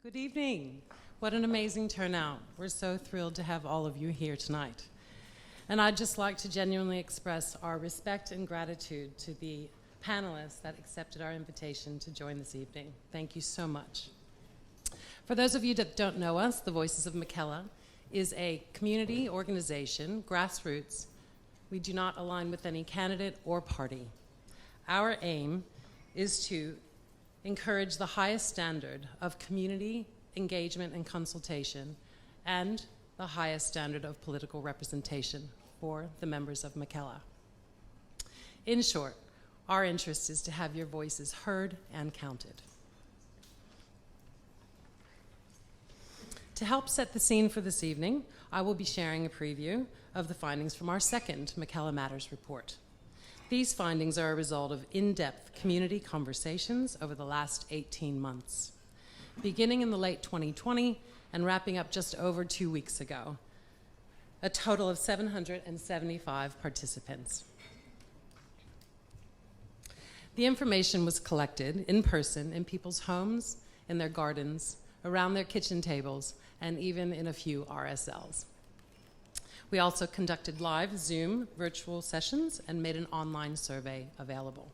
Good evening. What an amazing turnout. We're so thrilled to have all of you here tonight. And I'd just like to genuinely express our respect and gratitude to the panelists that accepted our invitation to join this evening. Thank you so much. For those of you that don't know us, the Voices of Mackellar is a community organization, grassroots. We do not align with any candidate or party. Our aim is to encourage the highest standard of community engagement and consultation and the highest standard of political representation for the members of Mackellar. In short, our interest is to have your voices heard and counted. To help set the scene for this evening, I will be sharing a preview of the findings from our second Mackellar Matters report. These findings are a result of in-depth community conversations over the last 18 months, beginning in the late 2020 and wrapping up just over 2 weeks ago. A total of 775 participants. The information was collected in person in people's homes, in their gardens, around their kitchen tables, and even in a few RSLs. We also conducted live Zoom virtual sessions and made an online survey available.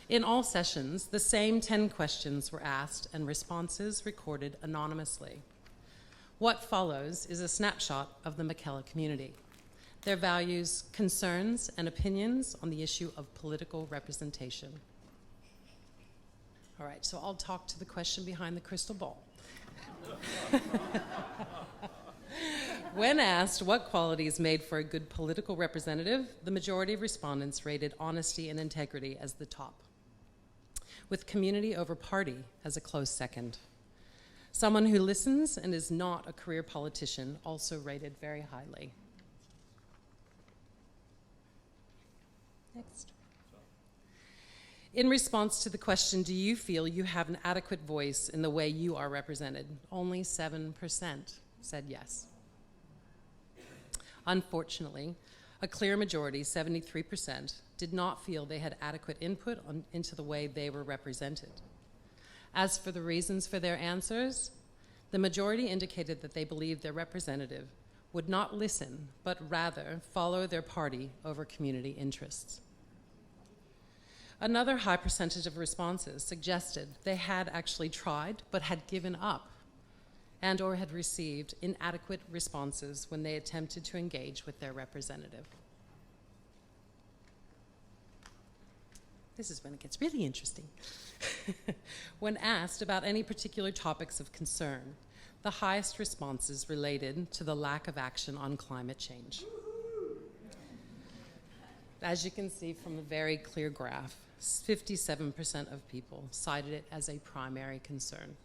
In all sessions, the same 10 questions were asked and responses recorded anonymously. What follows is a snapshot of the Mackellar community, their values, concerns, and opinions on the issue of political representation. All right, so I'll talk to the question behind the crystal ball. When asked what qualities made for a good political representative, the majority of respondents rated honesty and integrity as the top, with community over party as a close second. Someone who listens and is not a career politician also rated very highly. Next. In response to the question, do you feel you have an adequate voice in the way you are represented? Only 7% said yes. Unfortunately, a clear majority, 73%, did not feel they had adequate input into the way they were represented. As for the reasons for their answers, the majority indicated that they believed their representative would not listen, but rather follow their party over community interests. Another high percentage of responses suggested they had actually tried, but had given up and or had received inadequate responses when they attempted to engage with their representative. This is when it gets really interesting. When asked about any particular topics of concern, the highest responses related to the lack of action on climate change. As you can see from the very clear graph, 57% of people cited it as a primary concern.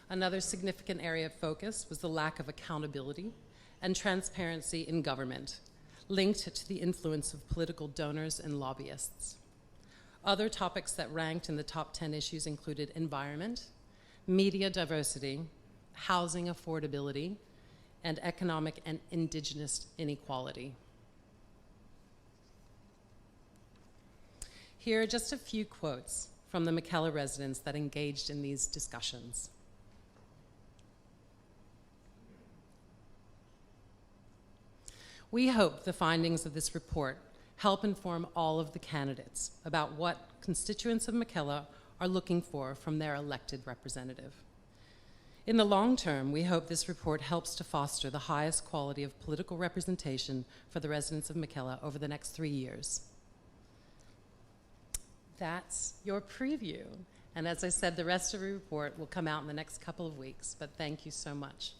Another significant area of focus was the lack of accountability and transparency in government, linked to the influence of political donors and lobbyists. Other topics that ranked in the top 10 issues included environment, media diversity, housing affordability, and economic and indigenous inequality. Here are just a few quotes from the Mackellar residents that engaged in these discussions. We hope the findings of this report help inform all of the candidates about what constituents of Mackellar are looking for from their elected representative. In the long term, we hope this report helps to foster the highest quality of political representation for the residents of Mackellar over the next 3 years. That's your preview. And as I said, the rest of the report will come out in the next couple of weeks, but thank you so much.